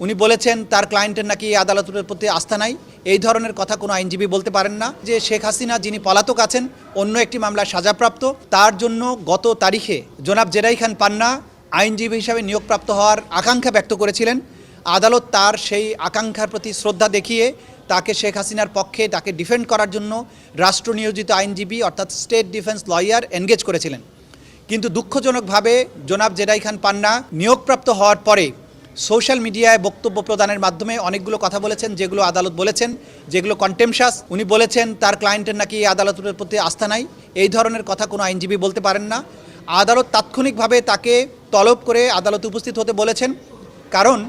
উনি বলেছেন তার ক্লায়েন্টের নাকি আদালতের প্রতি আস্থা নাই। এই ধরনের কথা কোনো আইনজীবী বলতে পারেন না। যে শেখ হাসিনা যিনি পলাতক আছেন অন্য একটি মামলায় সাজাপ্রাপ্ত, তার জন্য গত তারিখে জনাব জেরাই খান পান্না আইনজীবী হিসাবে নিয়োগপ্রাপ্ত হওয়ার আকাঙ্ক্ষা ব্যক্ত করেছিলেন। আদালত তার সেই আকাঙ্ক্ষার প্রতি শ্রদ্ধা দেখিয়ে তাকে শেখ হাসিনার পক্ষে তাকে ডিফেন্ড করার জন্য রাষ্ট্র নিয়োজিত আইনজীবী অর্থাৎ স্টেট ডিফেন্স লয়ার এনগেজ করেছিলেন। কিন্তু দুঃখজনকভাবে জনাব জেরাই খান পান্না নিয়োগপ্রাপ্ত হওয়ার পরে সোশ্যাল মিডিয়ায় বক্তব্য প্রদানের মাধ্যমে অনেকগুলো কথা বলেছেন, যেগুলো আদালত বলেছেন যেগুলো কন্টেমশাস। উনি বলেছেন তার ক্লায়েন্টের নাকি আদালতের প্রতি আস্থা নাই। এই ধরনের কথা কোনো আইনজীবী বলতে পারেন না। আদালত তাৎক্ষণিকভাবে তাকে তলব করে আদালতে উপস্থিত হতে বলেছেন, কারণ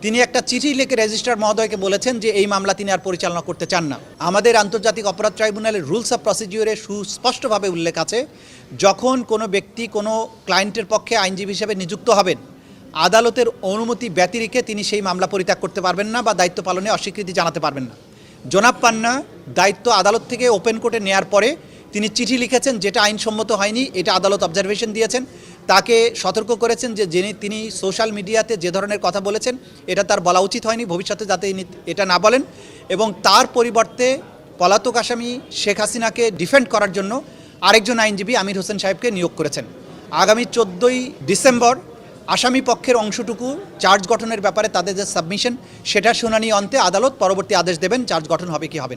তিনি একটা চিঠি লিখে রেজিস্ট্রার মহোদয়কে বলেছেন যে এই মামলা তিনি আর পরিচালনা করতে চান না। আমাদের আন্তর্জাতিক অপরাধ ট্রাইব্যুনালের রুলস অফ প্রসিডিওরে সুস্পষ্টভাবে উল্লেখ আছে, যখন কোনো ব্যক্তি কোনো ক্লায়েন্টের পক্ষে আইনজীবী হিসেবে নিযুক্ত হবেন, আদালতের অনুমতি ব্যতিরেকে তিনি সেই মামলা পরিত্যাগ করতে পারবেন না বা দায়িত্ব পালনে অস্বীকৃতি জানাতে পারবেন না। জনাব পান্না দায়িত্ব আদালত থেকে ওপেন কোর্টে নেয়ার পরে তিনি চিঠি লিখেছেন, যেটা আইনসম্মত হয়নি, এটা আদালত অবজারভেশন দিয়েছেন। তাকে সতর্ক করেছেন যে তিনি সোশ্যাল মিডিয়াতে যে ধরনের কথা বলেছেন এটা তার বলা উচিত হয়নি, ভবিষ্যতে যাতে এটা না বলেন, এবং তার পরিবর্তে পলাতক আসামি শেখ হাসিনাকে ডিফেন্ড করার জন্য আরেকজন আইনজীবী আমির হোসেন সাহেবকে নিয়োগ করেছেন। আগামী 14ই ডিসেম্বর আসামি পক্ষের অংশটুকু চার্জ গঠনের ব্যাপারে তাদের যে সাবমিশন, সেটার শুনানি অন্তে আদালত পরবর্তী আদেশ দেবেন চার্জ গঠন হবে কি হবে না।